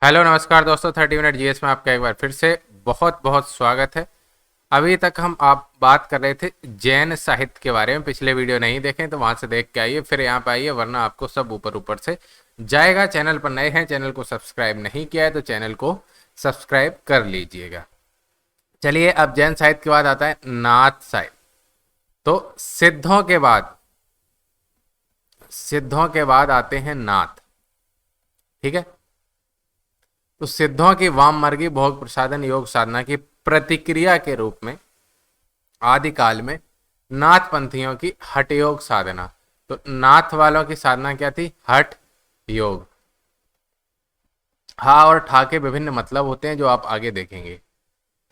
Hello नमस्कार दोस्तों, 30 minute GS में आपका एक बार फिर से बहुत बहुत स्वागत है। अभी तक हम आप बात कर रहे थे जैन साहित्य के बारे में। पिछले वीडियो नहीं देखें तो वहां से देख के आइए, फिर यहाँ पे आइए, वरना आपको सब ऊपर ऊपर से जाएगा। चैनल पर नए हैं, चैनल को सब्सक्राइब नहीं किया है तो चैनल को सब्सक्राइब कर लीजिएगा। चलिए, अब जैन साहित्य के बाद आता है नाथ साहित्य। तो सिद्धों के बाद आते हैं नाथ। ठीक है। तो सिद्धों की वाम मार्गी भोग प्रसादन योग साधना की प्रतिक्रिया के रूप में आदिकाल में नाथ पंथियों की हठ योग साधना। तो नाथ वालों की साधना क्या थी? हठ योग। हा और ठा के विभिन्न मतलब होते हैं जो आप आगे देखेंगे।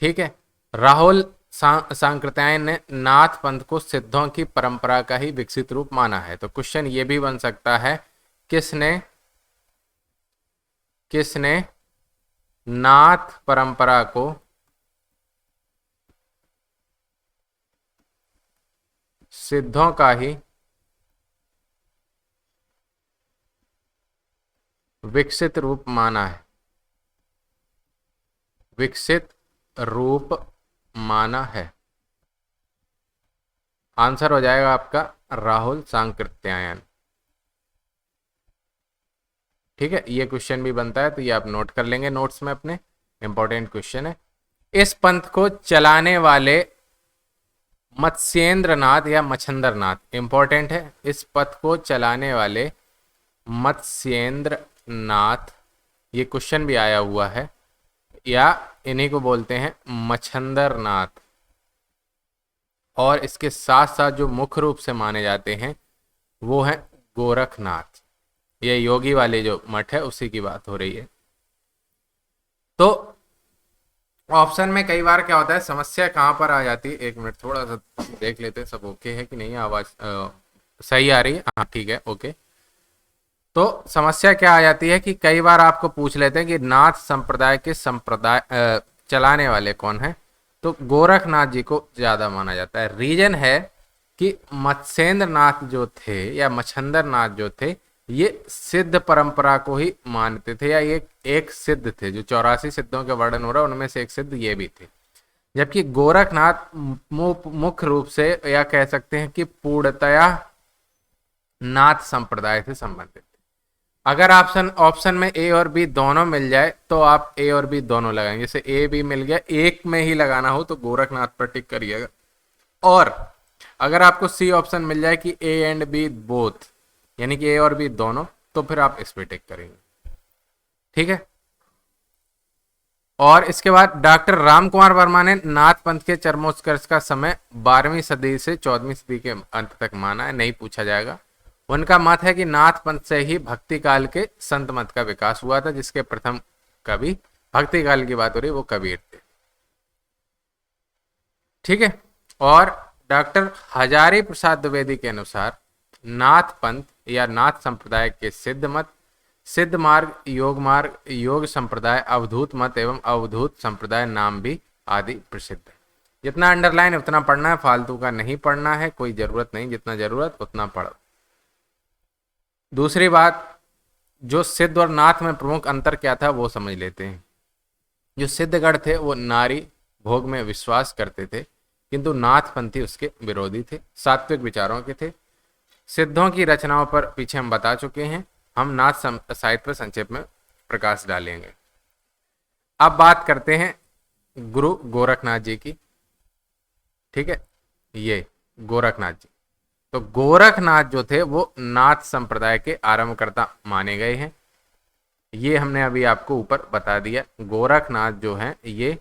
ठीक है। राहुल सांकृत्यायन ने नाथ पंथ को सिद्धों की परंपरा का ही विकसित रूप माना है। तो क्वेश्चन ये भी बन सकता है, किसने किसने नाथ परंपरा को सिद्धों का ही विकसित रूप माना है? विकसित रूप माना है। आंसर हो जाएगा आपका राहुल सांकृत्यायन। ठीक है, ये क्वेश्चन भी बनता है तो ये आप नोट कर लेंगे नोट्स में अपने, इंपॉर्टेंट क्वेश्चन है। इस पंथ को चलाने वाले मत्स्येंद्र नाथ या मच्छंदर नाथ, इंपॉर्टेंट है। इस पथ को चलाने वाले मत्स्येंद्र नाथ, ये क्वेश्चन भी आया हुआ है, या इन्हीं को बोलते हैं मच्छंदर नाथ। और इसके साथ साथ जो मुख्य रूप से माने जाते हैं वो है गोरखनाथ। ये योगी वाले जो मठ है उसी की बात हो रही है। तो ऑप्शन में कई बार क्या होता है, समस्या कहाँ पर आ जाती है, एक मिनट थोड़ा सा देख लेते हैं सब ओके है कि नहीं। आवाज सही आ रही है? हाँ ठीक है, ओके। तो समस्या क्या आ जाती है कि कई बार आपको पूछ लेते हैं कि नाथ संप्रदाय के चलाने वाले कौन है। तो गोरखनाथ जी को ज्यादा माना जाता है। रीजन है कि मत्स्येंद्र नाथ जो थे या मच्छंदर नाथ जो थे, ये सिद्ध परंपरा को ही मानते थे, या ये एक सिद्ध थे। जो 84 सिद्धों के वर्णन हो रहा है उनमें से एक सिद्ध ये भी थे। जबकि गोरखनाथ मुख्य रूप से, या कह सकते हैं कि पूर्णतया नाथ संप्रदाय से संबंधित। अगर ऑप्शन ऑप्शन में ए और बी दोनों मिल जाए तो आप ए और बी दोनों लगाएंगे। जैसे ए बी मिल गया, एक में ही लगाना हो तो गोरखनाथ पर टिक करिएगा। और अगर आपको सी ऑप्शन मिल जाए कि ए एंड बी बोथ, यानी कि ए और बी दोनों, तो फिर आप इस पे टिक करेंगे। ठीक है। और इसके बाद डॉक्टर राम कुमार वर्मा ने नाथ पंथ के चरमोत्कर्ष का समय 12वीं सदी से 14वीं सदी के अंत तक माना है, नहीं पूछा जाएगा। उनका मत है कि नाथ पंथ से ही भक्ति काल के संत मत का विकास हुआ था, जिसके प्रथम कवि, भक्ति काल की बात हो रही है, वो कबीर थे। ठीक है। और डॉक्टर हजारी प्रसाद द्विवेदी के अनुसार नाथ पंथ या नाथ संप्रदाय के सिद्ध मार्ग, योग संप्रदाय, अवधूत मत एवं अवधूत संप्रदाय नाम भी आदि प्रसिद्ध है। जितना अंडरलाइन उतना पढ़ना है, फालतू का नहीं पढ़ना है, कोई जरूरत नहीं, जितना जरूरत उतना पढ़ो। दूसरी बात, जो सिद्ध और नाथ में प्रमुख अंतर क्या था वो समझ लेते हैं। जो सिद्धगढ़ थे वो नारी भोग में विश्वास करते थे, किंतु नाथपंथी उसके विरोधी थे, सात्विक विचारों के थे। सिद्धों की रचनाओं पर पीछे हम बता चुके हैं, हम नाथ साहित्य पर संक्षेप में प्रकाश डालेंगे। अब बात करते हैं गुरु गोरखनाथ जी की। ठीक है, ये गोरखनाथ जी। तो गोरखनाथ जो थे वो नाथ संप्रदाय के आरंभकर्ता माने गए हैं। ये हमने अभी आपको ऊपर बता दिया। गोरखनाथ जो हैं ये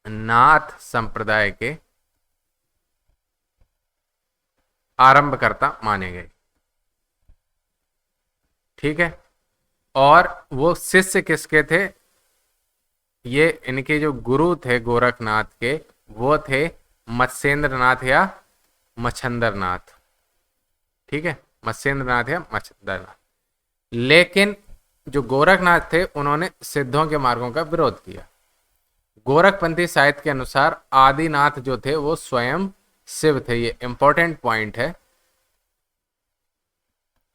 नाथ संप्रदाय के आरंभकर्ता माने गए। ठीक है। और वो शिष्य किसके थे? ये इनके जो गुरु थे गोरखनाथ के, वो थे मत्स्येंद्र नाथ या मच्छंदर नाथ। ठीक है, मत्स्येंद्र नाथ या मच्छंदर नाथ। लेकिन जो गोरखनाथ थे उन्होंने सिद्धों के मार्गों का विरोध किया। गोरखपंथी साहित्य के अनुसार आदिनाथ जो थे वो स्वयं शिव थे। ये इंपॉर्टेंट पॉइंट है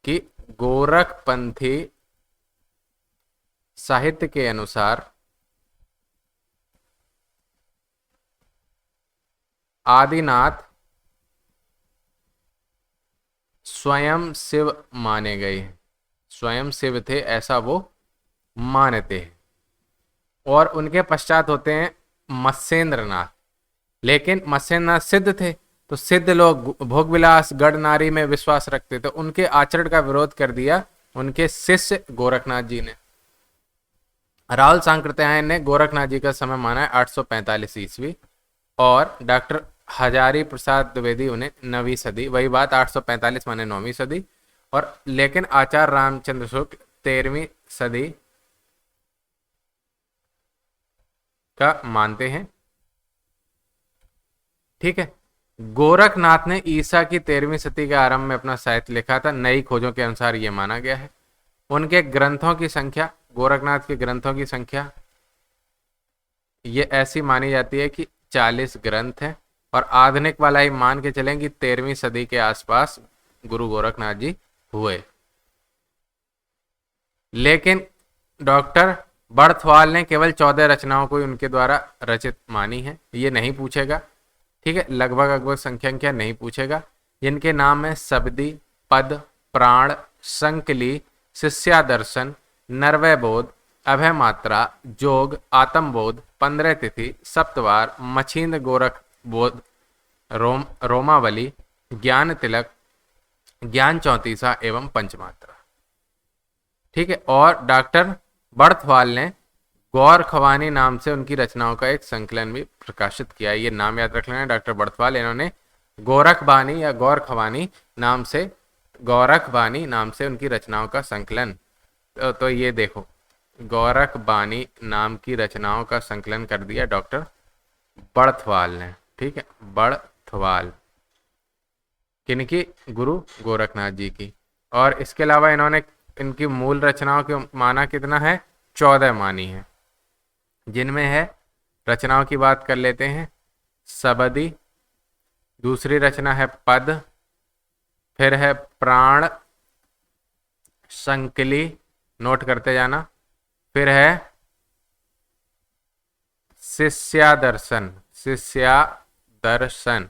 कि गोरखपंथी साहित्य के अनुसार आदिनाथ स्वयं शिव माने गए हैं, स्वयं शिव थे ऐसा वो मानते हैं। और उनके पश्चात होते हैं मत्स्येंद्रनाथ। लेकिन मत्स्येंद्रनाथ सिद्ध थे, तो सिद्ध लोग भोग विलास गढ़ नारी में विश्वास रखते थे, उनके आचरण का विरोध कर दिया उनके शिष्य गोरखनाथ जी ने। राहुल सांकृत्यायन ने गोरखनाथ जी का समय माना है 845 ईस्वी, और डॉक्टर हजारी प्रसाद द्विवेदी उन्हें 9वीं सदी, वही बात 845 माने 9वीं सदी। और लेकिन आचार्य रामचंद्र शुक्ल 13वीं सदी का मानते हैं। ठीक है। गोरखनाथ ने ईसा की 13वीं सदी के आरंभ में अपना साहित्य लिखा था, नई खोजों के अनुसार यह माना गया है। उनके ग्रंथों की संख्या, गोरखनाथ के ग्रंथों की संख्या ये ऐसी मानी जाती है कि 40 ग्रंथ हैं, और आधुनिक वाला ही मान के चलें कि 13वीं सदी के आसपास गुरु गोरखनाथ जी हुए। लेकिन डॉक्टर बर्थवाल ने केवल 14 रचनाओं को उनके द्वारा रचित मानी है, ये नहीं पूछेगा। ठीक है, लगभग संख्या नहीं पूछेगा। जिनके नाम है सबदी, पद, प्राण, संकली, शिष्यादर्शन, नरवैबोध, अभय मात्रा, जोग, आत्मबोध, 15 तिथि, सप्तवार, मछिंद्र गोरख बोध, रोमावली, ज्ञान तिलक, ज्ञान चौतीसा एवं पंचमात्रा। ठीक है। और डॉक्टर बर्थवाल ने गौर खवानी नाम से उनकी रचनाओं का एक संकलन भी प्रकाशित किया है। ये नाम याद रख लेना, डॉक्टर बर्थवाल। इन्होंने गोरखबानी या गौर खवानी नाम से, गौरखबानी नाम से उनकी रचनाओं का संकलन, तो ये देखो, गौरखबानी नाम की रचनाओं का संकलन कर दिया डॉक्टर बर्थवाल ने। ठीक है, बर्थवाल किनकी? गुरु गोरखनाथ जी की। और इसके अलावा इन्होंने इनकी मूल रचनाओं की माना कितना है? 14 मानी है, जिनमें है, रचनाओं की बात कर लेते हैं, सबदी, दूसरी रचना है पद, फिर है प्राण, संकली, नोट करते जाना, फिर है शिष्यादर्शन, शिष्यादर्शन,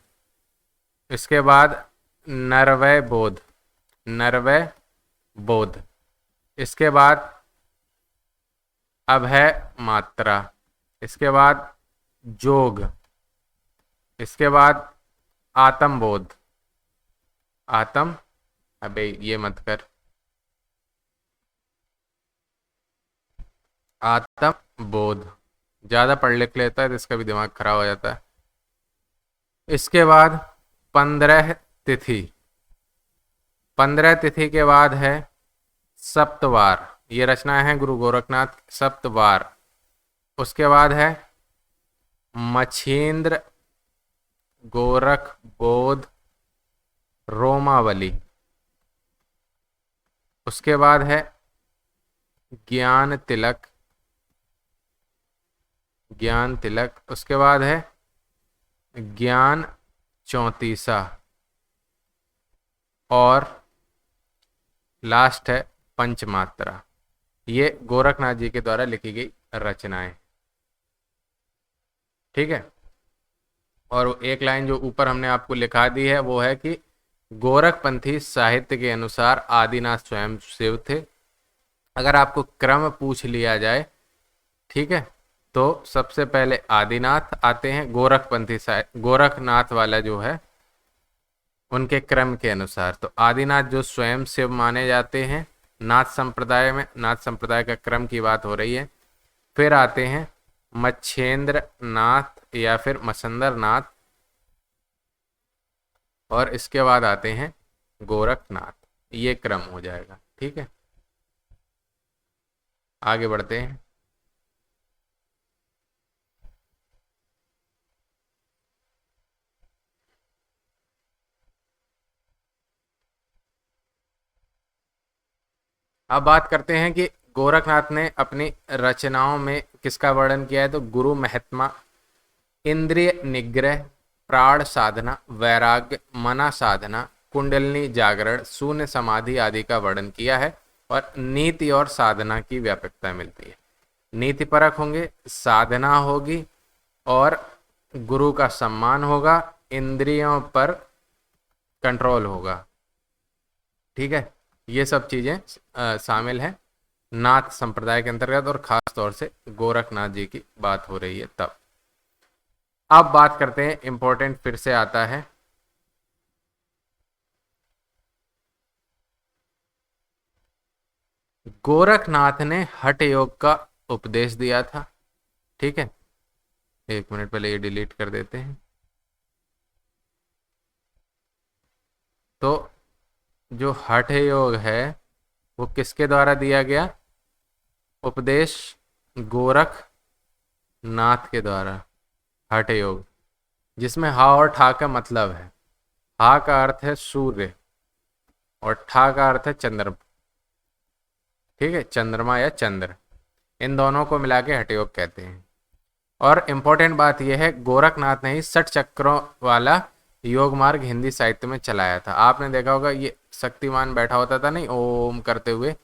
इसके बाद नरवै बोध, नरवै बोध, इसके बाद अभय मात्रा, इसके बाद जोग, इसके बाद आत्मबोध, आत्म, अबे ये मत कर, आत्मबोध, ज्यादा पढ़ लिख लेता है तो इसका भी दिमाग खराब हो जाता है। इसके बाद 15 तिथि, 15 तिथि के बाद है सप्तवार, ये रचनाएं हैं गुरु गोरखनाथ, सप्तवार। उसके बाद है मछिंद्र गोरख बोध रोमावली, उसके बाद है ज्ञान तिलक, ज्ञान तिलक, उसके बाद है ज्ञान चौतीसा, और लास्ट है पंचमात्रा। ये गोरखनाथ जी के द्वारा लिखी गई रचनाएं। ठीक है। और एक लाइन जो ऊपर हमने आपको लिखा दी है वो है कि गोरखपंथी साहित्य के अनुसार आदिनाथ स्वयं शिव थे। अगर आपको क्रम पूछ लिया जाए, ठीक है, तो सबसे पहले आदिनाथ आते हैं, गोरखपंथी गोरखनाथ वाला जो है उनके क्रम के अनुसार। तो आदिनाथ जो स्वयं शिव माने जाते हैं नाथ संप्रदाय में, नाथ संप्रदाय का क्रम की बात हो रही है। फिर आते हैं मच्छेंद्र नाथ या फिर मसंदर नाथ, और इसके बाद आते हैं गोरखनाथ। ये क्रम हो जाएगा। ठीक है, आगे बढ़ते हैं। अब बात करते हैं कि गोरखनाथ ने अपनी रचनाओं में किसका वर्णन किया है। तो गुरु महात्मा, इंद्रिय निग्रह, प्राण साधना, वैराग्य, मना साधना, कुंडलिनी जागरण, शून्य समाधि आदि का वर्णन किया है, और नीति और साधना की व्यापकता मिलती है। नीतिपरक होंगे, साधना होगी और गुरु का सम्मान होगा, इंद्रियों पर कंट्रोल होगा। ठीक है, ये सब चीजें शामिल हैं नाथ संप्रदाय के अंतर्गत, और खास तौर से गोरखनाथ जी की बात हो रही है तब। अब बात करते हैं, इंपॉर्टेंट फिर से आता है, गोरखनाथ ने हठ योग का उपदेश दिया था। ठीक है, एक मिनट पहले ये डिलीट कर देते हैं। तो जो हठ योग है वो किसके द्वारा दिया गया उपदेश? गोरखनाथ के द्वारा हठ योग, जिसमें हा और ठा का मतलब है, हा का अर्थ है सूर्य और ठा का अर्थ है चंद्र। ठीक है, चंद्रमा या चंद्र, इन दोनों को मिला के हठ योग कहते हैं। और इम्पोर्टेंट बात यह है, गोरखनाथ ने ही 60 चक्रों वाला योग मार्ग हिंदी साहित्य में चलाया था। आपने देखा होगा, ये शक्तिमान बैठा होता था नहीं, ओम करते हुए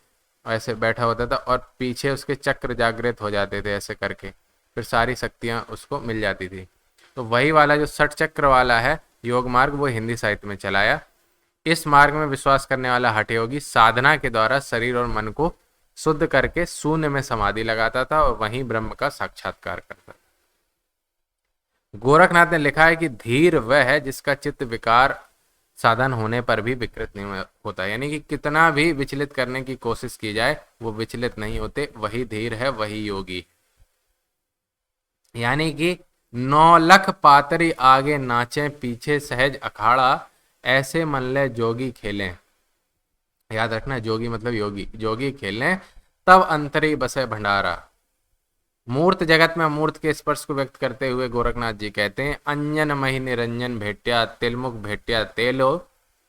ऐसे बैठा होता था और पीछे उसके चक्र जागृत हो जाते थे ऐसे करके, फिर सारी शक्तियां उसको मिल जाती थी। तो वही वाला जो 60 चक्र वाला है योग मार्ग, वो हिंदी साहित्य में चलाया। इस मार्ग में विश्वास करने वाला हठ योगी साधना के द्वारा शरीर और मन को शुद्ध करके शून्य में समाधि लगाता था और वहीं ब्रह्म का साक्षात्कार करता था। गोरखनाथ ने लिखा है कि धीर वह है जिसका चित्त विकार साधन होने पर भी विकृत नहीं होता, यानी कि कितना भी विचलित करने की कोशिश की जाए वो विचलित नहीं होते, वही धीर है, वही योगी। यानी कि 9 लख पातरी आगे नाचे पीछे सहज अखाड़ा, ऐसे मन ले जोगी खेलें। याद रखना, जोगी मतलब योगी, जोगी खेलें तब अंतरी बसे भंडारा। मूर्त जगत में मूर्त के स्पर्श को व्यक्त करते हुए गोरखनाथ जी कहते हैं, अंजन मही निरंजन भेट्या तिलमुख भेट्या तेलो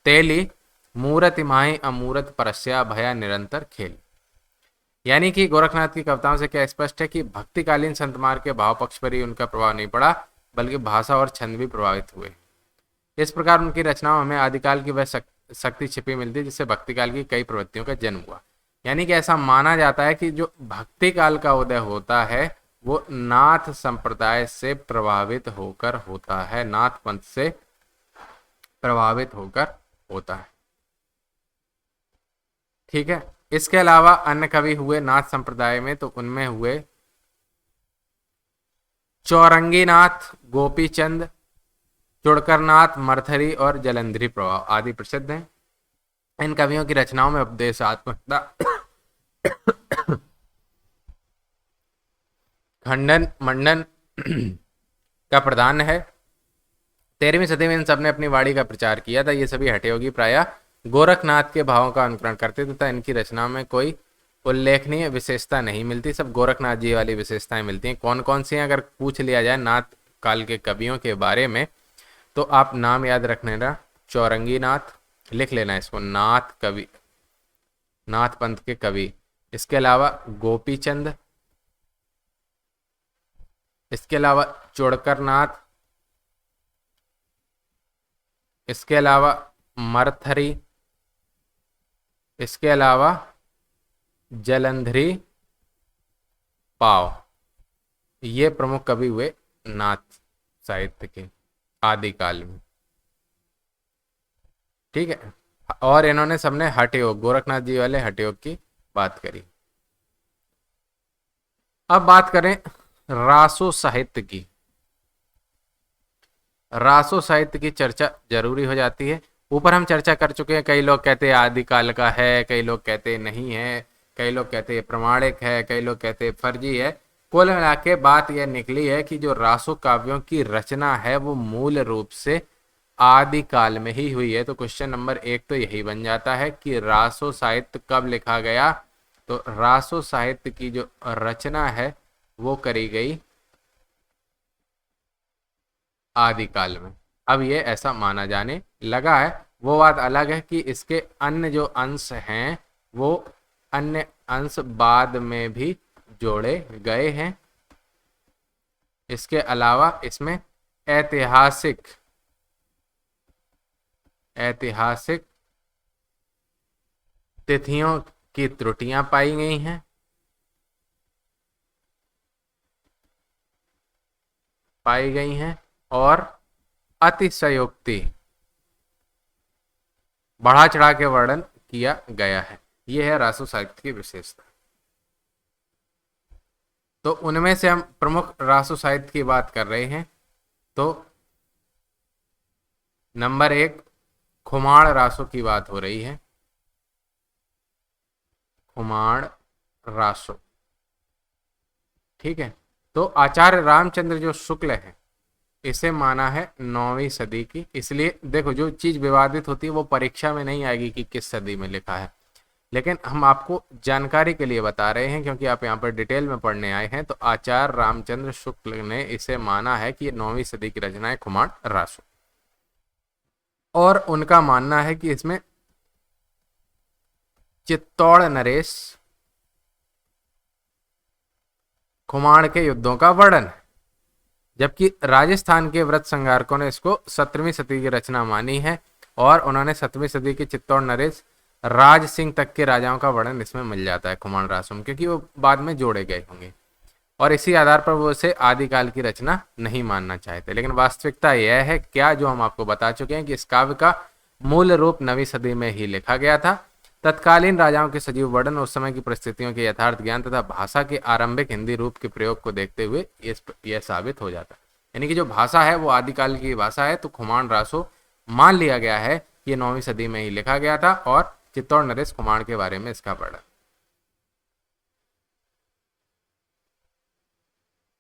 तेली, मूरति माही अमूरत परस्या भया निरंतर खेल। यानी कि गोरखनाथ की कविताओं से क्या स्पष्ट है कि भक्तिकालीन संत मार्ग के भाव पक्ष पर ही उनका प्रभाव नहीं पड़ा, बल्कि भाषा और छंद भी प्रभावित हुए। इस प्रकार उनकी रचनाओं में आदिकाल की वह शक्ति छिपी मिलती है जिससे भक्तिकाल की कई प्रवृत्तियों का जन्म हुआ। यानी कि ऐसा माना जाता है कि जो भक्ति काल का उदय होता है वो नाथ संप्रदाय से प्रभावित होकर होता है, नाथ पंथ से प्रभावित होकर होता है। ठीक है, इसके अलावा अन्य कवि हुए नाथ संप्रदाय में, तो उनमें हुए चौरंगीनाथ, गोपीचंद, चुड़करनाथ, मरथरी और जलंधरी प्रभाव आदि प्रसिद्ध हैं। इन कवियों की रचनाओं में उपदेशात्मकता, खंडन मंडन का प्रधान है। 13वीं सदी में इन सबने अपनी वाणी का प्रचार किया था। ये सभी हठयोगी प्रायः गोरखनाथ के भावों का अनुकरण करते तथा इनकी रचना में कोई उल्लेखनीय विशेषता नहीं मिलती, सब गोरखनाथ जी वाली विशेषताएं मिलती हैं। कौन कौन सी हैं अगर पूछ लिया जाए नाथ काल के कवियों के बारे में, तो आप नाम याद रखने ना, चौरंगी नाथ, लिख लेना इसको, नाथ कवि, नाथ पंथ के कवि। इसके अलावा गोपीचंद, इसके अलावा चुड़कर नाथ, इसके अलावा मरथरी, इसके अलावा जलंधरी पाव, ये प्रमुख कवि हुए नाथ साहित्य के आदिकाल में। ठीक है, और इन्होंने सबने हठ योग, गोरखनाथ जी वाले हठ योग की बात करी। अब बात करें रासो साहित्य की। रासो साहित्य की चर्चा जरूरी हो जाती है। ऊपर हम चर्चा कर चुके हैं, कई लोग कहते हैं आदिकाल का है, कई लोग कहते हैं नहीं है, कई लोग कहते हैं प्रमाणिक है, कई लोग कहते हैं फर्जी है। कुल मिला के बात यह निकली है कि जो रासो काव्यों की रचना है वो मूल रूप से आदिकाल में ही हुई है। तो क्वेश्चन नंबर 1 तो यही बन जाता है कि रासो साहित्य कब लिखा गया? तो रासो साहित्य की जो रचना है वो करी गई आदिकाल में। अब ये ऐसा माना जाने लगा है। वो बात अलग है कि इसके अन्य जो अंश हैं वो अन्य अंश बाद में भी जोड़े गए हैं। इसके अलावा इसमें ऐतिहासिक तिथियों की त्रुटियां पाई गई हैं। पाई गई हैं और अतिशयोक्ति बढ़ा चढ़ा के वर्णन किया गया है। यह है रासो साहित्य की विशेषता। तो उनमें से हम प्रमुख रासो साहित्य की बात कर रहे हैं। तो नंबर 1 खुमाण रासो की बात हो रही है। खुमाण रासो, ठीक है। तो आचार्य रामचंद्र जो शुक्ल है, इसे माना है 9वीं सदी की। इसलिए देखो, जो चीज विवादित होती है वो परीक्षा में नहीं आएगी कि किस सदी में लिखा है, लेकिन हम आपको जानकारी के लिए बता रहे हैं क्योंकि आप यहाँ पर डिटेल में पढ़ने आए हैं। तो आचार्य रामचंद्र शुक्ल ने इसे माना है कि ये 9वीं सदी की रचना है, खुमाण रासो। और उनका मानना है कि इसमें चित्तौड़ नरेश खुमाण के युद्धों का वर्णन है, जबकि राजस्थान के व्रत संगारकों ने इसको 17वीं सदी की रचना मानी है और उन्होंने 7वीं सदी के चित्तौड़ नरेश राज सिंह तक के राजाओं का वर्णन इसमें मिल जाता है खुमाण रासो में, क्योंकि वो बाद में जोड़े गए होंगे और इसी आधार पर वो इसे आदिकाल की रचना नहीं मानना चाहते। लेकिन वास्तविकता यह है, क्या जो हम आपको बता चुके हैं, कि इस काव्य का मूल रूप 9वीं सदी में ही लिखा गया था। तत्कालीन राजाओं के सजीव वर्णन, उस समय की परिस्थितियों के यथार्थ ज्ञान तथा भाषा के आरंभिक हिंदी रूप के प्रयोग को देखते हुए यह साबित हो जाता है। यानी कि जो भाषा है वो आदिकाल की भाषा है। तो खुमाण रासो मान लिया गया है कि 9वीं सदी में ही लिखा गया था और चित्तौड़ नरेश खुमाण के बारे में इसका वर्णन।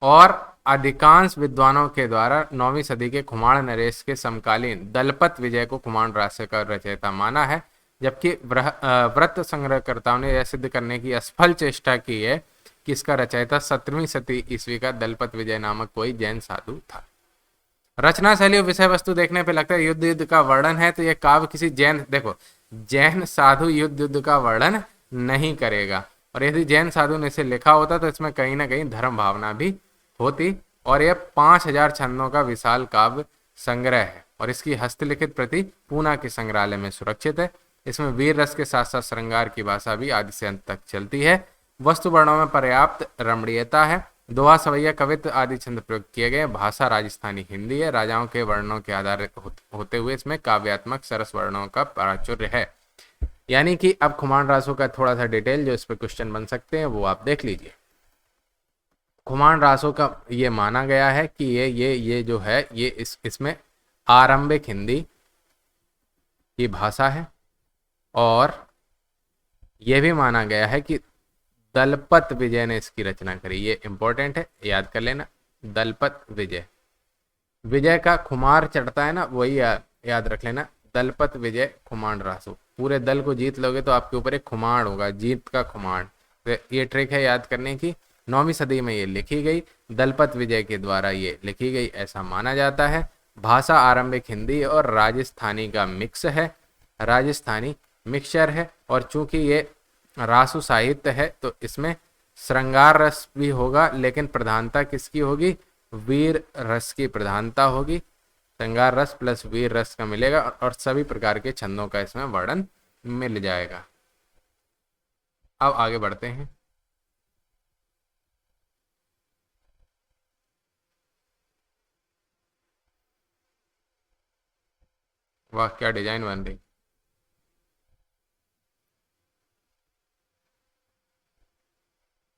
और अधिकांश विद्वानों के द्वारा 9वीं सदी के खुमाण नरेश के समकालीन दलपत विजय को खुमाण रासो का रचयिता माना है, जबकि व्रत संग्रहकर्ताओं ने यह सिद्ध करने की असफल चेष्टा की है कि इसका रचयिता 17वीं सदी ईस्वी का दलपत विजय नामक कोई जैन साधु था। रचना शैली और विषय वस्तु देखने पे लगता है युद्ध का वर्णन है, तो यह काव्य किसी जैन, देखो, जैन साधु युद्ध का वर्णन नहीं करेगा। और यदि जैन साधु ने इसे लिखा होता तो इसमें कहीं ना कहीं धर्म भावना भी होती। और यह 5000 छंदों का विशाल काव्य संग्रह है और इसकी हस्तलिखित प्रति पूना के संग्रहालय में सुरक्षित है। इसमें वीर रस के साथ साथ श्रृंगार की भाषा भी आदि से अंत तक चलती है। वस्तु वर्णों में पर्याप्त रमणीयता है। दोहा, सवैया, कवित्व आदि छंद प्रयोग किए गए। भाषा राजस्थानी हिंदी है। राजाओं के वर्णों के आधारित होते हुए इसमें काव्यात्मक सरस वर्णों का प्राचुर्य है। यानी कि अब खुमाण रासो का थोड़ा सा डिटेल जो इस पर क्वेश्चन बन सकते हैं वो आप देख लीजिए। खुमाण रासो का ये माना गया है कि ये जो है ये इसमें आरंभिक हिंदी की भाषा है और यह भी माना गया है कि दलपत विजय ने इसकी रचना करी। ये इंपॉर्टेंट है, याद कर लेना। दलपत विजय, विजय का खुमार चढ़ता है ना, वही याद रख लेना। दलपत विजय खुमाण रासो, पूरे दल को जीत लोगे तो आपके ऊपर एक खुमाण होगा, जीत का खुमाण। तो ये ट्रिक है याद करने की। 9वीं सदी में ये लिखी गई, दलपत विजय के द्वारा ये लिखी गई ऐसा माना जाता है। भाषा आरंभिक हिंदी और राजस्थानी का मिक्स है, राजस्थानी मिक्सचर है। और चूंकि ये रासो साहित्य है तो इसमें श्रृंगार रस भी होगा, लेकिन प्रधानता किसकी होगी? वीर रस की प्रधानता होगी। श्रृंगार रस प्लस वीर रस का मिलेगा और सभी प्रकार के छंदों का इसमें वर्णन मिल जाएगा। अब आगे बढ़ते हैं। वाह, क्या डिजाइन बन रही।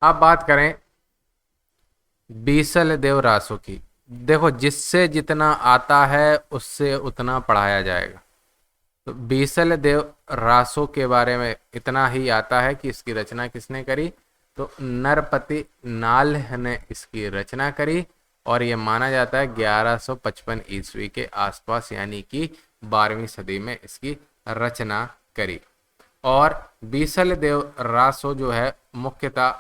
अब बात करें बीसल देव रासो की। देखो, जिससे जितना आता है उससे उतना पढ़ाया जाएगा। तो बीसल देव रासो के बारे में इतना ही आता है कि इसकी रचना किसने करी? तो नरपति नाल्ह ने इसकी रचना करी और यह माना जाता है 1155 ईस्वी के आसपास, यानी कि 12वीं सदी में इसकी रचना करी। और बीसल देव रासो जो है मुख्यतः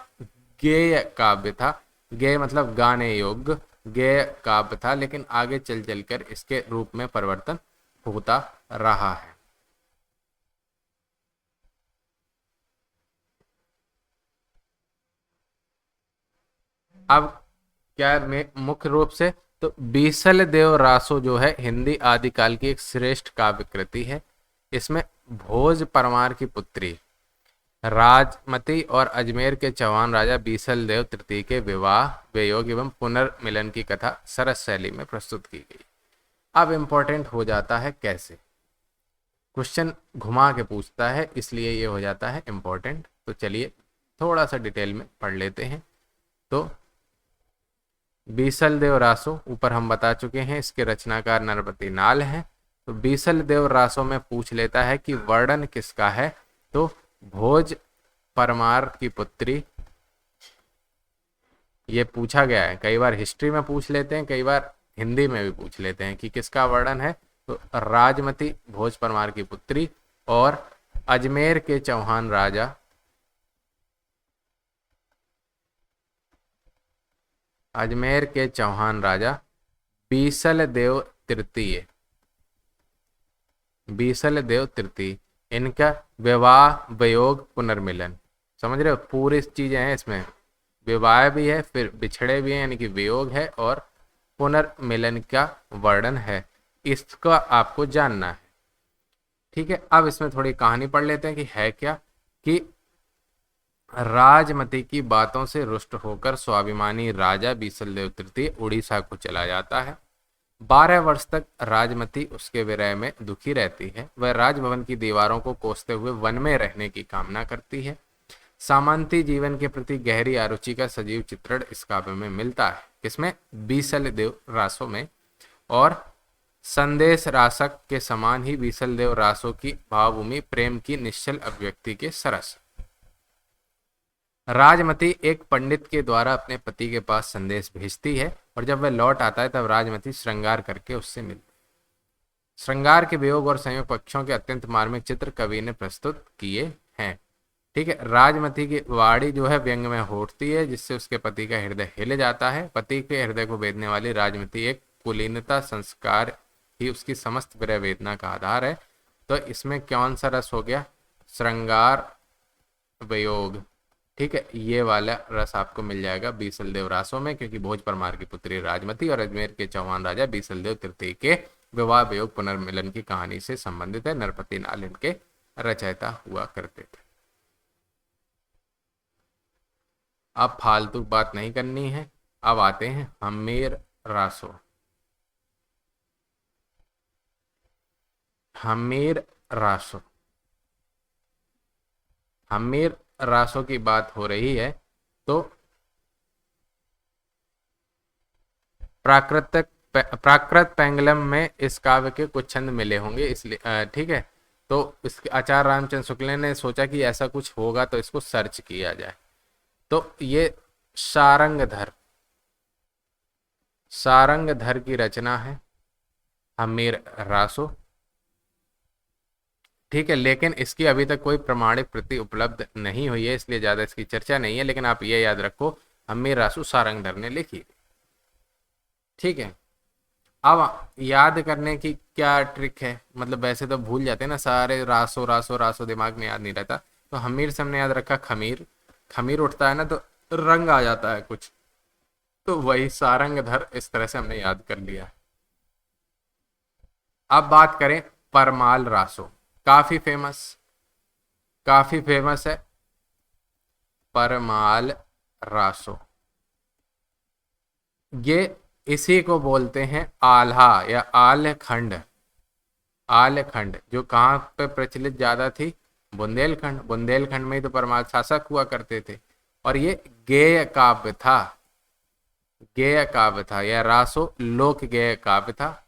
गेय काव्य था। गेय मतलब गाने योग्य, गेय काव्य था, लेकिन आगे चल चलकर इसके रूप में परिवर्तन होता रहा है। अब क्या में मुख्य रूप से तो बीसल देव रासो जो है हिंदी आदिकाल की एक श्रेष्ठ काव्य कृति है। इसमें भोज परमार की पुत्री राजमती और अजमेर के चौहान राजा बीसल देव तृतीय के विवाह, वियोग एवं पुनर्मिलन की कथा सरस शैली में प्रस्तुत की गई। अब इम्पोर्टेंट हो जाता है कैसे, क्वेश्चन घुमा के पूछता है, इसलिए ये हो जाता है इम्पोर्टेंट। तो चलिए थोड़ा सा डिटेल में पढ़ लेते हैं। तो बीसल देव रासो ऊपर हम बता चुके हैं, इसके रचनाकार नरपति नाल हैं। तो बीसल देव रासो में पूछ लेता है कि वर्णन किसका है, तो भोज परमार की पुत्री, ये पूछा गया है। कई बार हिस्ट्री में पूछ लेते हैं, कई बार हिंदी में भी पूछ लेते हैं कि किसका वर्णन है। तो राजमती भोज परमार की पुत्री और अजमेर के चौहान राजा, अजमेर के चौहान राजा बीसल देव तृतीय, बीसल देव तृतीय, इनका विवाह, वियोग, पुनर्मिलन। समझ रहे हो, पूरी चीजें हैं इसमें, विवाह भी है, फिर बिछड़े भी हैं यानी कि वियोग है, और पुनर्मिलन का वर्णन है। इसका आपको जानना है, ठीक है। अब इसमें थोड़ी कहानी पढ़ लेते हैं कि है क्या। कि राजमती की बातों से रुष्ट होकर स्वाभिमानी राजा बीसलदेव तृतीय उड़ीसा को चला जाता है। 12 वर्ष तक राजमती उसके विरह में दुखी रहती है। वह राजभवन की दीवारों को कोसते हुए वन में रहने की कामना करती है। सामंती जीवन के प्रति गहरी आरुचि का सजीव चित्रण इस काव्य में मिलता है। किसमें? बीसलदेव रासो में। और संदेश रासक के समान ही बीसलदेव रासो की भावभूमि प्रेम की निश्चल अभिव्यक्ति के सरस। राजमती एक पंडित के द्वारा अपने पति के पास संदेश भेजती है, और जब वह लौट आता है तब राजमती श्रृंगार करके उससे मिलती है। श्रृंगार के वियोग और संयोग पक्षों के अत्यंत मार्मिक चित्र कवि ने प्रस्तुत किए हैं, ठीक है। राजमती की वाणी जो है व्यंग में होती है, जिससे उसके पति का हृदय हिल जाता है। पति के हृदय को भेदने वाली राजमती एक कुलीनता संस्कार ही उसकी समस्त विरह वेदना का आधार है। तो इसमें कौन सा रस हो गया? श्रृंगार वियोग, ठीक है। ये वाला रस आपको मिल जाएगा बीसलदेव रासो में, क्योंकि भोज परमार की पुत्री राजमती और अजमेर के चौहान राजा बीसलदेव तृतीय के विवाह, वियोग, पुनर्मिलन की कहानी से संबंधित है। नरपति नाल इनके रचयिता हुआ करते थे। अब फालतू बात नहीं करनी है, अब आते हैं हम्मीर रासो। हम्मीर रासो, हम्मीर रासो की बात हो रही है। तो प्राकृत पेंगलम में इस काव्य के कुछ छंद मिले होंगे, इसलिए ठीक है। तो इसके आचार्य रामचंद्र शुक्ल ने सोचा कि ऐसा कुछ होगा तो इसको सर्च किया जाए। तो ये सारंगधर, सारंगधर की रचना है हम्मीर रासो, ठीक है। लेकिन इसकी अभी तक कोई प्रमाणिक प्रति उपलब्ध नहीं हुई है, इसलिए ज्यादा इसकी चर्चा नहीं है। लेकिन आप ये याद रखो, हम्मीर रासो सारंगधर ने लिखी, ठीक है। अब याद करने की क्या ट्रिक है, मतलब वैसे तो भूल जाते हैं ना सारे, रासो रासो रासो दिमाग में याद नहीं रहता। तो हम्मीर से हमने याद रखा खमीर, खमीर उठता है ना तो रंग आ जाता है कुछ, तो वही सारंगधर, इस तरह से हमने याद कर लिया। अब बात करें परमाल रासो, काफी फेमस है परमाल रासो। ये इसी को बोलते हैं आल्हा या आल्हखंड। आल्हखंड जो कहाँ पे प्रचलित ज्यादा थी? बुंदेलखंड। बुंदेलखंड में ही तो परमाल शासक हुआ करते थे। और ये गेय काव्य था, गेय काव्य था, यह रासो लोक गेय काव्य था।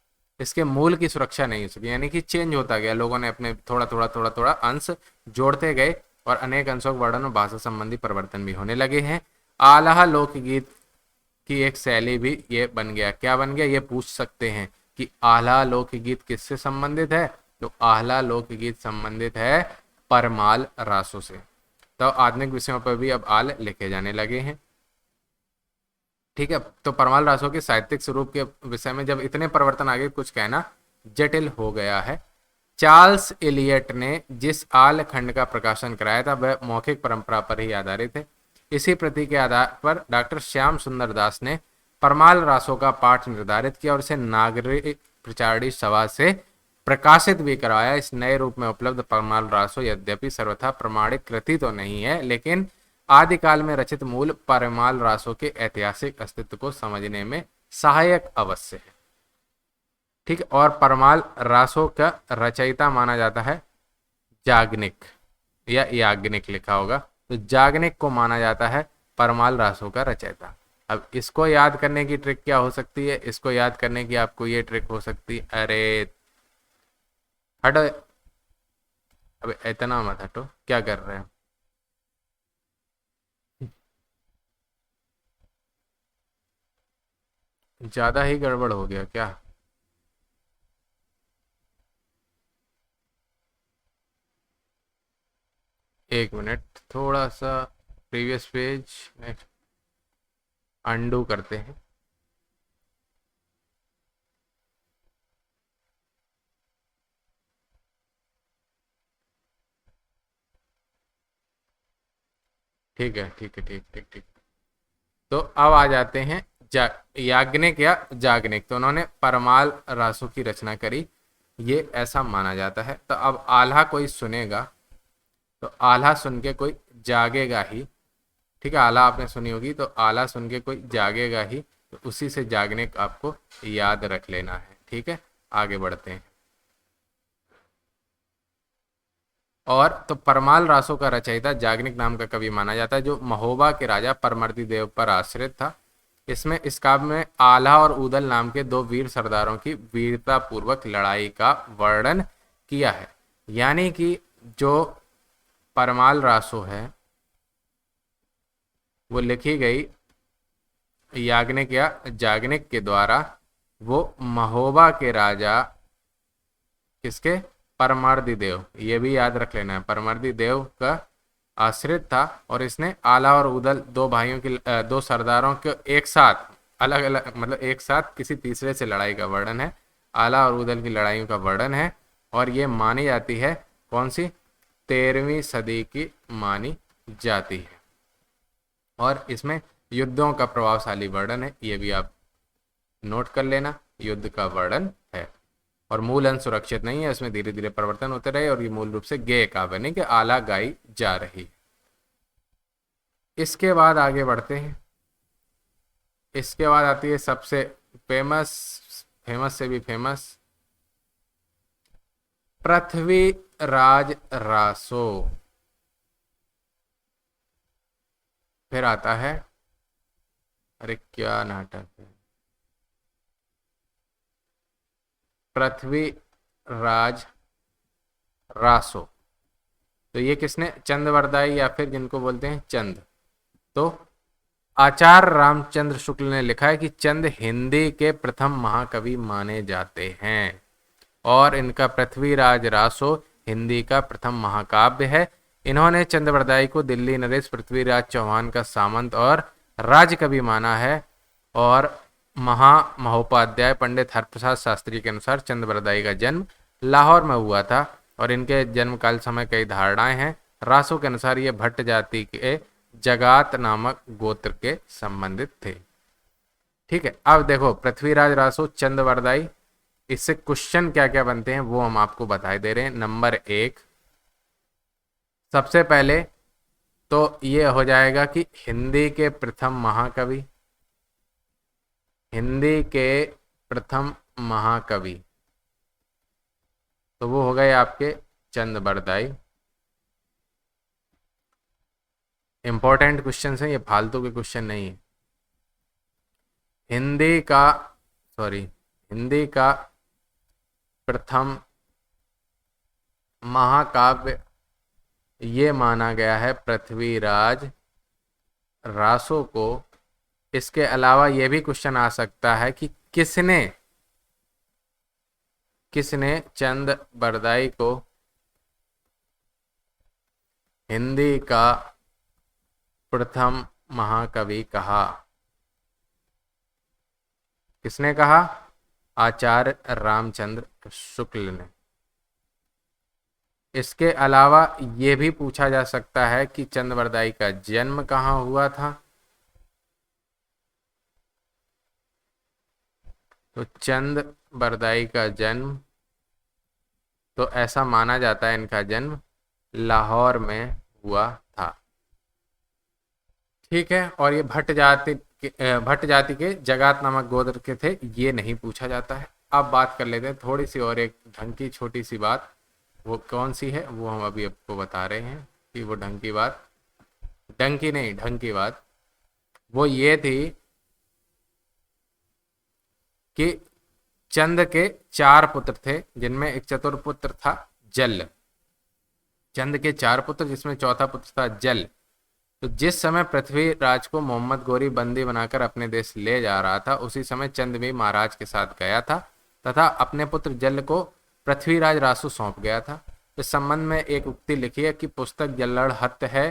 इसके मूल की सुरक्षा नहीं हो सकी, यानी कि चेंज होता गया, लोगों ने अपने थोड़ा अंश जोड़ते गए और अनेक अंशों के वर्णन और भाषा संबंधी परिवर्तन भी होने लगे हैं। आल्हा लोकगीत की एक शैली भी ये बन गया। क्या बन गया? ये पूछ सकते हैं कि आल्हा लोकगीत किससे संबंधित है? तो आल्हा लोकगीत संबंधित है परमाल रासो से। तो आधुनिक विषयों पर भी अब आल लिखे जाने लगे हैं, ठीक है। तो परमाल रासो के साहित्यिक स्वरूप के विषय में जब इतने परिवर्तन आ गए, कुछ कहना जटिल हो गया है। चार्ल्स एलियट ने जिस आल खंड का प्रकाशन कराया था वह मौखिक परंपरा पर ही आधारित है। इसी प्रति के आधार पर डॉक्टर श्याम सुंदर दास ने परमाल रासो का पाठ निर्धारित किया और इसे नागरिक प्रचारणी सभा से प्रकाशित भी करवाया। इस नए रूप में उपलब्ध परमाल रासो यद्यपि सर्वथा प्रमाणित कृति तो नहीं है, लेकिन आदिकाल में रचित मूल परमाल रासो के ऐतिहासिक अस्तित्व को समझने में सहायक अवश्य है। ठीक है, और परमाल रासो का रचयिता माना जाता है याज्ञनिक, या याज्ञनिक लिखा होगा, तो याज्ञनिक को माना जाता है परमाल रासो का रचयिता। अब इसको याद करने की ट्रिक क्या हो सकती है? इसको याद करने की आपको ये ट्रिक हो सकती है, अरे हटो, अब इतना मत हटो, क्या कर रहे हो? ज्यादा ही गड़बड़ हो गया क्या? एक मिनट, थोड़ा सा प्रीवियस पेज अंडू करते हैं। ठीक है, ठीक है, ठीक ठीक ठीक। तो अब आ जाते हैं याज्ञनिक या जागनिक, तो उन्होंने परमाल रासों की रचना करी, ये ऐसा माना जाता है। तो अब आल्हा कोई सुनेगा, तो आल्हा सुन के कोई जागेगा ही। ठीक है, आला आपने सुनी होगी, तो आला सुन के कोई जागेगा ही, तो उसी से जागने का आपको याद रख लेना है। ठीक है, आगे बढ़ते हैं। और तो परमाल रासों का रचयिता जागनिक नाम का कवि माना जाता है, जो महोबा के राजा परमर्दी देव पर आश्रित था। इसमें इस काव्य में आल्हा और ऊदल नाम के दो वीर सरदारों की वीरता पूर्वक लड़ाई का वर्णन किया है। यानी कि जो परमाल रासो है वो लिखी गई याज्ञनिक या जागनिक के द्वारा। वो महोबा के राजा किसके? परमार्दी देव, ये भी याद रख लेना है, परमार्दी देव का आश्रित था। और इसने आला और उदल दो भाइयों की दो सरदारों के एक साथ, अलग अलग मतलब एक साथ किसी तीसरे से लड़ाई का वर्णन है। आला और उदल की लड़ाइयों का वर्णन है, और ये मानी जाती है कौन सी? 13वीं सदी की मानी जाती है। और इसमें युद्धों का प्रभावशाली वर्णन है, ये भी आप नोट कर लेना, युद्ध का वर्णन है। और मूल अंश सुरक्षित नहीं है, इसमें धीरे धीरे परिवर्तन होते रहे, और ये मूल रूप से गेय काव्य नहीं कि आला गाई जा रही। इसके बाद आगे बढ़ते हैं। इसके बाद आती है सबसे फेमस, फेमस से भी फेमस, पृथ्वीराज रासो। फिर आता है, अरे क्या नाटक है, पृथ्वीराज रासो। तो ये किसने? चंदवरदाई, या फिर जिनको बोलते हैं चंद। तो आचार्य रामचंद्र शुक्ल ने लिखा है कि चंद हिंदी के प्रथम महाकवि माने जाते हैं, और इनका पृथ्वीराज रासो हिंदी का प्रथम महाकाव्य है। इन्होंने चंद्रवरदाई को दिल्ली नरेश पृथ्वीराज चौहान का सामंत और राजकवि माना है। और महोपाध्याय पंडित हरप्रसाद शास्त्री के अनुसार चंद्रवरदाई का जन्म लाहौर में हुआ था, और इनके जन्म काल समय कई धारणाएं हैं। रासो के अनुसार ये भट्ट जाति के जगात नामक गोत्र के संबंधित थे। ठीक है, अब देखो पृथ्वीराज रासो, चंद्रवरदाई, इससे क्वेश्चन क्या क्या बनते हैं वो हम आपको बताए दे रहे हैं। नंबर 1, सबसे पहले तो ये हो जाएगा कि हिंदी के प्रथम महाकवि, हिंदी के प्रथम महाकवि, तो वो हो गए आपके चंद्रवरदाई। इंपॉर्टेंट क्वेश्चन है ये, फालतू के क्वेश्चन नहीं है। हिंदी का, सॉरी, हिंदी का प्रथम महाकाव्य ये माना गया है पृथ्वीराज रासो को। इसके अलावा ये भी क्वेश्चन आ सकता है कि किसने किसने चंद्रवरदाई को हिंदी का प्रथम महाकवि कहा? किसने कहा? आचार्य रामचंद्र शुक्ल ने। इसके अलावा ये भी पूछा जा सकता है कि चंद्रवरदाई का जन्म कहाँ हुआ था? तो चंद्रवरदाई का जन्म तो ऐसा माना जाता है इनका जन्म लाहौर में हुआ था। ठीक है। और ये भट्ट जाति के जगात नामक गोत्र के थे, ये नहीं पूछा जाता है। अब बात कर लेते हैं थोड़ी सी और एक ढंग की छोटी सी बात। वो कौन सी है वो हम अभी आपको बता रहे हैं कि वो ढंग की बात, ढंग की नहीं ढंग की बात वो ये थी कि चंद के 4 पुत्र थे, जिनमें एक चतुर पुत्र था जल। चंद के 4 पुत्र, जिसमें चौथा पुत्र था जल। तो जिस समय पृथ्वीराज को मोहम्मद गोरी बंदी बनाकर अपने देश ले जा रहा था, उसी समय चंद भी महाराज के साथ गया था तथा अपने पुत्र जल को पृथ्वीराज रासु सौंप गया था। इस संबंध में एक उक्ति लिखी है कि पुस्तक जल्लड़ हत है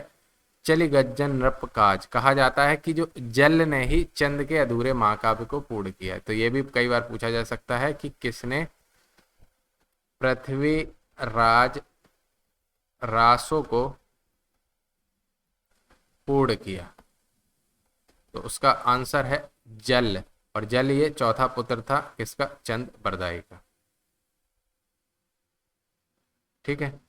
चली गज्जन नृप काज। कहा जाता है कि जो जल ने ही चंद के अधूरे महाकाव्य को पूर्ण किया है। तो ये भी कई बार पूछा जा सकता है कि किसने पृथ्वीराज रासो को पूर्ण किया। तो उसका आंसर है जल, और जल ये चौथा पुत्र था किसका, चंद बरदाई का। ठीक है।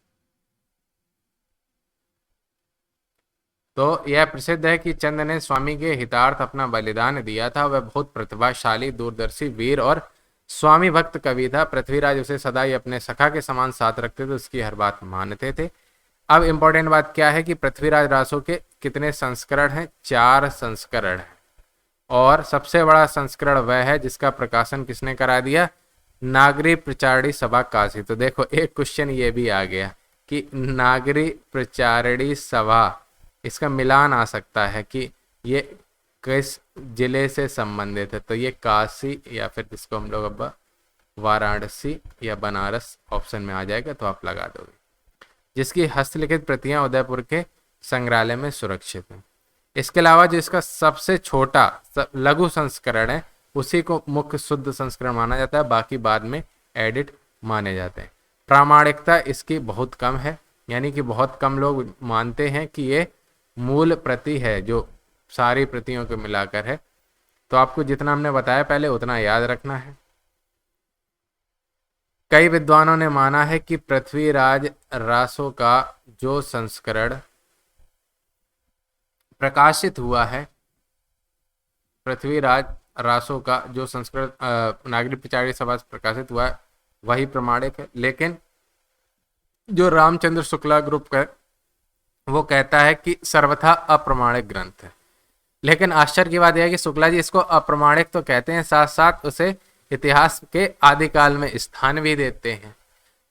तो यह प्रसिद्ध है कि चंद ने स्वामी के हितार्थ अपना बलिदान दिया था। वह बहुत प्रतिभाशाली, दूरदर्शी, वीर और स्वामी भक्त कवि था। पृथ्वीराज उसे सदा ही अपने सखा के समान साथ रखते थे, उसकी हर बात मानते थे। अब इंपॉर्टेंट बात क्या है कि पृथ्वीराज रासो के कितने संस्करण हैं, 4 संस्करण हैं। और सबसे बड़ा संस्करण वह है जिसका प्रकाशन किसने करा दिया, नागरी प्रचारणी सभा काशी। तो देखो एक क्वेश्चन ये भी आ गया कि नागरी प्रचारणी सभा, इसका मिलान आ सकता है कि ये किस जिले से संबंधित है। तो ये काशी या फिर जिसको हम लोग अब वाराणसी या बनारस ऑप्शन में आ जाएगा, तो आप लगा दोगे। जिसकी हस्तलिखित प्रतियां उदयपुर के संग्रहालय में सुरक्षित हैं। इसके अलावा जो इसका सबसे छोटा लघु संस्करण है, उसी को मुख्य शुद्ध संस्करण माना जाता है, बाकी बाद में एडिट माने जाते हैं। प्रामाणिकता इसकी बहुत कम है, यानी कि बहुत कम लोग मानते हैं कि ये मूल प्रति है जो सारी प्रतियों को मिलाकर है। तो आपको जितना हमने बताया पहले उतना याद रखना है। कई विद्वानों ने माना है कि पृथ्वीराज रासो का जो संस्करण प्रकाशित हुआ है, पृथ्वीराज रासो का जो संस्करण नागरिक प्रचारणी सभा से प्रकाशित हुआ है वही प्रमाणिक है। लेकिन जो रामचंद्र शुक्ला ग्रुप है वो कहता है कि सर्वथा अप्रमाणिक ग्रंथ है। लेकिन आश्चर्य की बात यह है कि शुक्ला जी इसको अप्रमाणिक तो कहते हैं, साथ साथ उसे इतिहास के आदिकाल में स्थान भी देते हैं।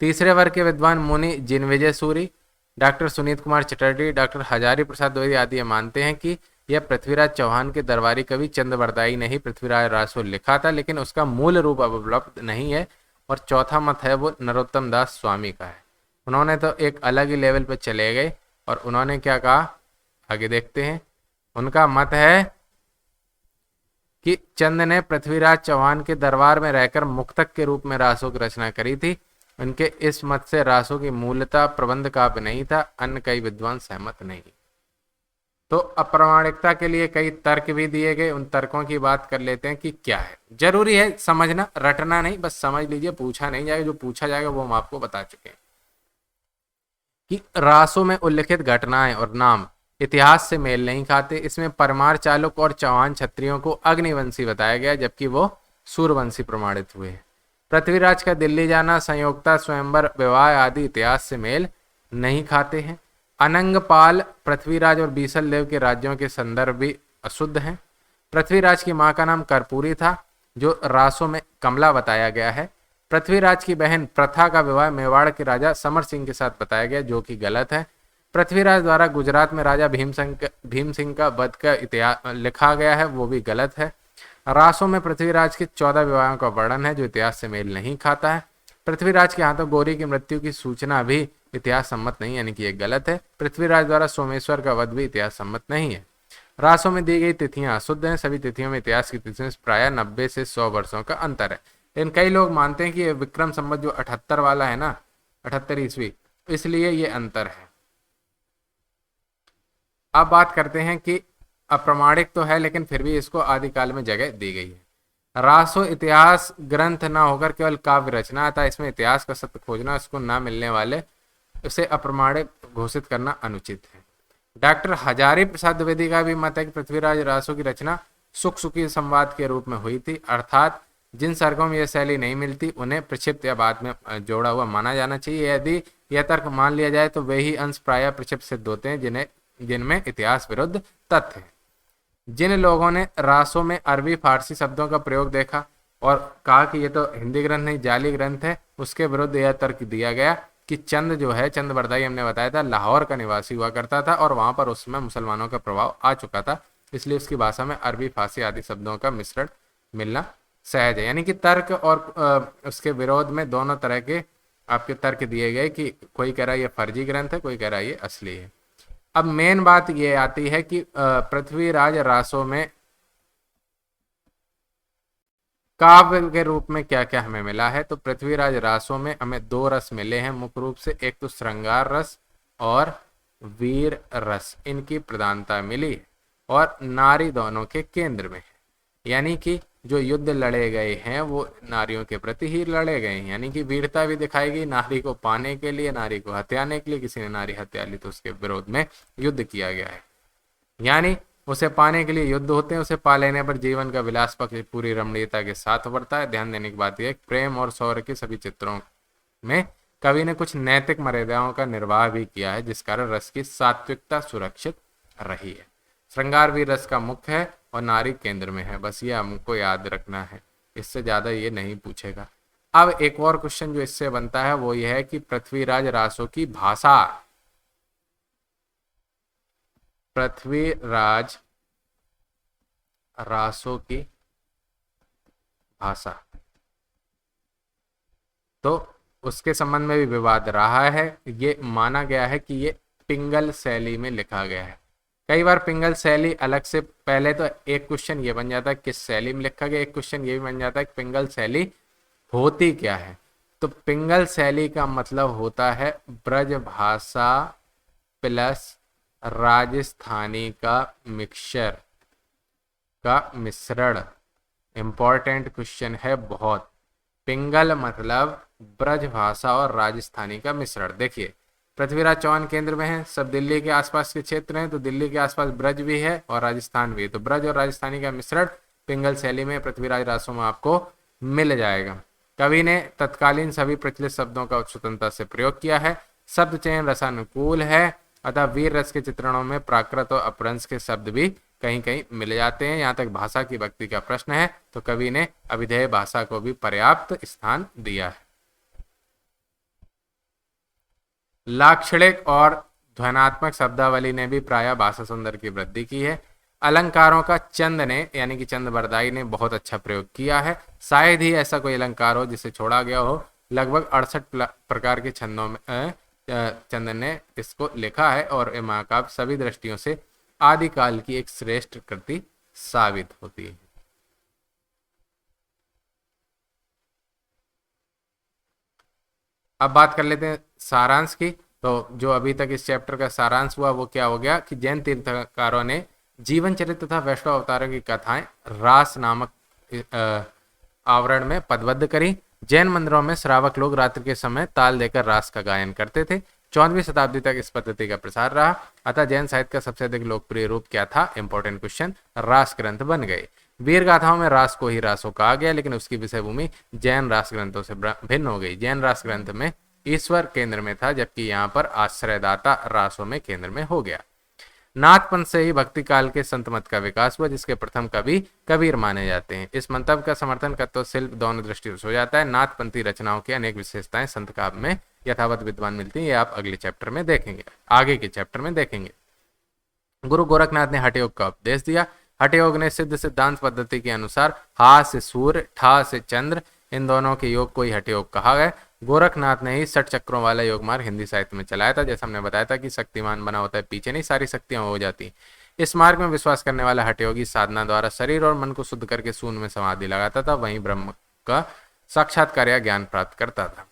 तीसरे वर्ग के विद्वान मुनि जिनविजय सूरी, डॉक्टर सुनीत कुमार चटर्जी, डॉक्टर हजारी प्रसाद द्विवेदी आदि मानते हैं कि यह पृथ्वीराज चौहान के दरबारी कवि चंद बरदाई ने ही पृथ्वीराज रासो लिखा था, लेकिन उसका मूल रूप अब उपलब्ध नहीं है। और चौथा मत है वो नरोत्तम दास स्वामी का है। उन्होंने तो एक अलग ही लेवल पर चले गए और उन्होंने क्या कहा, आगे देखते हैं। उनका मत है कि चंद ने पृथ्वीराज चौहान के दरबार में रहकर मुक्तक के रूप में रासो की रचना करी थी। उनके इस मत से रासो की मूलतः प्रबंध काव्य नहीं था। अन्य कई विद्वान सहमत नहीं। तो अप्रामाणिकता के लिए कई तर्क भी दिए गए, उन तर्कों की बात कर लेते हैं कि क्या है। जरूरी है समझना, रटना नहीं, बस समझ लीजिए, पूछा नहीं जाएगा, जो पूछा जाएगा वो हम आपको बता चुके हैं। कि रासो में उल्लिखित घटनाएं और नाम इतिहास से मेल नहीं खाते। इसमें परमार चालुक और चौहान क्षत्रियों को अग्निवंशी बताया गया, जबकि वो सूर्यवंशी प्रमाणित हुए। पृथ्वीराज का दिल्ली जाना, संयोक्ता स्वयंवर विवाह आदि इतिहास से मेल नहीं खाते हैं। अनंगपाल, पृथ्वीराज और बीसल देव के राज्यों के संदर्भ भी अशुद्ध हैं। पृथ्वीराज की मां का नाम कर्पूरी था, जो रासो में कमला बताया गया है। पृथ्वीराज की बहन प्रथा का विवाह मेवाड़ के राजा समर सिंह के साथ बताया गया, जो कि गलत है। पृथ्वीराज द्वारा गुजरात में राजा भीम सिंह का वध का इतिहास लिखा गया है, वो भी गलत है। रासो में पृथ्वीराज के 14 विवाहों का वर्णन है, जो इतिहास से मेल नहीं खाता है। पृथ्वीराज के हाथों गौरी की मृत्यु की सूचना भी इतिहास सम्मत नहीं, यानी कि ये गलत है। पृथ्वीराज द्वारा सोमेश्वर का वध भी इतिहास सम्मत नहीं है। रासो में दी गई तिथियां अशुद्ध हैं। सभी तिथियों में इतिहास की तिथियों में प्राय 90 से 100 वर्षों का अंतर है। लेकिन कई लोग मानते हैं कि ये विक्रम संवत जो 78 वाला है ना, 78 ईस्वी, इसलिए ये अंतर है। अब बात करते हैं कि अप्रमाणिक तो है, लेकिन फिर भी इसको आदिकाल में जगह दी गई है। रासो इतिहास ग्रंथ ना होकर केवल काव्य रचना, अतः इसमें इतिहास का सत्य खोजना, उसको ना मिलने वाले उसे अप्रमाणित घोषित करना अनुचित है। डॉक्टर हजारी प्रसाद द्विवेदी का भी मत है कि पृथ्वीराज रासो की रचना सुख सुखी संवाद के रूप में हुई थी, अर्थात जिन सर्गों में यह शैली नहीं मिलती उन्हें प्रक्षिप्त या बाद में जोड़ा हुआ माना जाना चाहिए। यदि यह तर्क मान लिया जाए तो वे ही अंश प्रायः प्रक्षिप्त सिद्ध होते हैं जिनमें इतिहास विरुद्ध तथ्य है। जिन लोगों ने रासों में अरबी फारसी शब्दों का प्रयोग देखा और कहा कि ये तो हिंदी ग्रंथ नहीं जाली ग्रंथ है, उसके विरुद्ध यह तर्क दिया गया कि चंद जो है, चंद बरदाई हमने बताया था, लाहौर का निवासी हुआ करता था और वहां पर उस समय मुसलमानों का प्रभाव आ चुका था, इसलिए उसकी भाषा में अरबी फारसी आदि शब्दों का मिश्रण मिलना सहज है। यानी कि तर्क और उसके विरोध में दोनों तरह के आपके तर्क दिए गए कि कोई कह रहा है ये फर्जी ग्रंथ है, कोई कह रहा है ये असली है। अब मेन बात ये आती है कि पृथ्वीराज रासो में काव्य के रूप में क्या क्या हमें मिला है। तो पृथ्वीराज रासो में हमें दो रस मिले हैं मुख्य रूप से, एक तो श्रृंगार रस और वीर रस, इनकी प्रधानता मिली है और नारी दोनों के केंद्र में है। यानी कि जो युद्ध लड़े गए हैं वो नारियों के प्रति ही लड़े गए हैं, यानी कि वीरता भी दिखाई गई नारी को पाने के लिए, नारी को हत्याने के लिए। किसी ने नारी हत्या ली तो उसके विरोध में युद्ध किया गया है, यानी उसे पाने के लिए युद्ध होते हैं, उसे पा लेने पर जीवन का विलास पक्ष पूरी रमणीयता के साथ उभरता है। ध्यान देने की बात यह है प्रेम और शौर्य के सभी चित्रों में कवि ने कुछ नैतिक मर्यादाओं का निर्वाह भी किया है, जिस कारण रस की सात्विकता सुरक्षित रही है। श्रृंगार भी रस का मुख्य है और नारी केंद्र में है, बस ये हमको याद रखना है, इससे ज्यादा ये नहीं पूछेगा। अब एक और क्वेश्चन जो इससे बनता है वो ये है कि पृथ्वीराज रासो की भाषा, पृथ्वीराज रासो की भाषा, तो उसके संबंध में भी विवाद रहा है। ये माना गया है कि ये पिंगल शैली में लिखा गया है। कई बार पिंगल शैली अलग से, पहले तो एक क्वेश्चन ये बन जाता है किस शैली में लिखा गया, एक क्वेश्चन ये भी बन जाता है कि पिंगल शैली होती क्या है। तो पिंगल शैली का मतलब होता है ब्रज भाषा प्लस राजस्थानी का मिक्सचर का मिश्रण। इंपॉर्टेंट क्वेश्चन है बहुत। पिंगल मतलब ब्रज भाषा और राजस्थानी का मिश्रण। देखिए पृथ्वीराज चौहान केंद्र में है, सब दिल्ली के आसपास के क्षेत्र हैं, तो दिल्ली के आसपास ब्रज भी है और राजस्थान भी है, तो ब्रज और राजस्थानी का मिश्रण पिंगल शैली में पृथ्वीराज रासो में आपको मिल जाएगा। कवि ने तत्कालीन सभी प्रचलित शब्दों का स्वतंत्रता से प्रयोग किया है, शब्द चयन रसानुकूल है, अतः वीर रस के चित्रणों में प्राकृत और अपभ्रंश के शब्द भी कहीं कहीं मिल जाते हैं। यहाँ तक भाषा की भक्ति का प्रश्न है तो कवि ने अभिधेय भाषा को भी पर्याप्त स्थान दिया है। लाक्षणिक और ध्वनात्मक शब्दावली ने भी प्रायः भाषा सौंदर्य की वृद्धि की है। अलंकारों का चंद ने यानी कि चंद बरदाई ने बहुत अच्छा प्रयोग किया है। शायद ही ऐसा कोई अलंकार हो जिसे छोड़ा गया हो। लगभग 68 प्रकार के छंदों में चंद ने इसको लिखा है और महाकाव्य सभी दृष्टियों से आदिकाल की एक श्रेष्ठ कृति साबित होती है। अब बात कर लेते हैं सारांश की। तो जो अभी तक इस चैप्टर का सारांश हुआ वो क्या हो गया कि जैन तीर्थकारों ने जीवन चरित्र तथा वैष्णव अवतारों की कथाएं रास नामक आवरण में पदबद्ध करी। जैन मंदिरों में श्रावक लोग रात्रि के समय ताल देकर रास का गायन करते थे। 14वीं शताब्दी तक इस पद्धति का प्रसार रहा। अतः जैन साहित्य का सबसे अधिक लोकप्रिय रूप क्या था? इंपॉर्टेंट क्वेश्चन, रास ग्रंथ बन गए। वीर गाथाओं में रास को ही रासो कहा गया, लेकिन उसकी विषय भूमि जैन रास ग्रंथों से भिन्न हो गई। जैन रास ग्रंथ में ईश्वर केंद्र में था, जबकि यहाँ पर आश्रयदाता रासों में केंद्र में हो गया। नाथपंथ से ही भक्ति काल के संत मत का विकास हुआ, जिसके प्रथम कवि कबीर माने जाते हैं। इस मंतव्य का समर्थन करते शिल्प दोनों दृष्टियों से हो जाता है। नाथपंथी रचनाओं की अनेक विशेषताएं संत काव्य में यथावत विद्वान मिलती हैं। ये आप अगले चैप्टर में देखेंगे, आगे के चैप्टर में देखेंगे। गुरु गोरखनाथ ने हठयोग का उपदेश दिया। हठयोग ने सिद्ध सिद्धांत पद्धति के अनुसार हा से सूर्य, ठा से चंद्र, इन दोनों के योग को ही हठयोग कहा गया। गोरखनाथ ने ही 60 चक्रों वाला योग मार्ग हिंदी साहित्य में चलाया था। जैसा हमने बताया था कि शक्तिमान बना होता है पीछे नहीं, सारी शक्तियां हो जाती। इस मार्ग में विश्वास करने वाला हठयोगी साधना द्वारा शरीर और मन को शुद्ध करके शून्य में समाधि लगाता था, वहीं ब्रह्म का साक्षात्कार या ज्ञान प्राप्त करता था।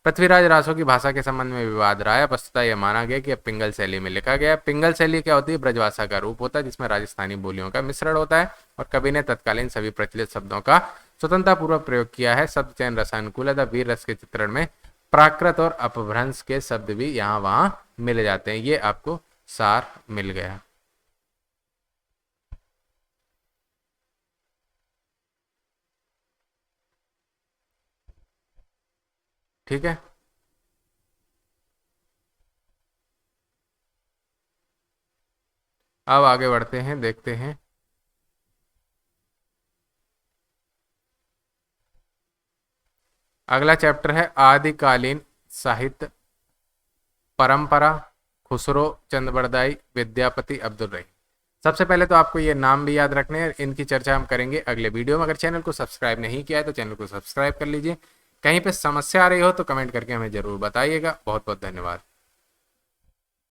पृथ्वीराज रासो की भाषा के संबंध में विवाद रहा है। वस्तुतः यह माना गया कि पिंगल शैली में लिखा गया। पिंगल शैली क्या होती है? ब्रजभाषा का रूप होता है जिसमें राजस्थानी बोलियों का मिश्रण होता है, और कवि ने तत्कालीन सभी प्रचलित शब्दों का स्वतंत्रतापूर्वक प्रयोग किया है। शब्द चयन रसानुकूल है। द वीर रस के चित्रण में प्राकृत और अपभ्रंश के शब्द भी यहाँ वहां मिल जाते हैं। ये आपको सार मिल गया। ठीक है, अब आगे बढ़ते हैं, देखते हैं। अगला चैप्टर है आदिकालीन साहित्य परंपरा, खुसरो, चंद बरदाई, विद्यापति, अब्दुल रहीम। सबसे पहले तो आपको ये नाम भी याद रखने हैं, इनकी चर्चा हम करेंगे अगले वीडियो में। अगर चैनल को सब्सक्राइब नहीं किया है तो चैनल को सब्सक्राइब कर लीजिए। कहीं पे समस्या आ रही हो तो कमेंट करके हमें जरूर बताइएगा। बहुत बहुत धन्यवाद।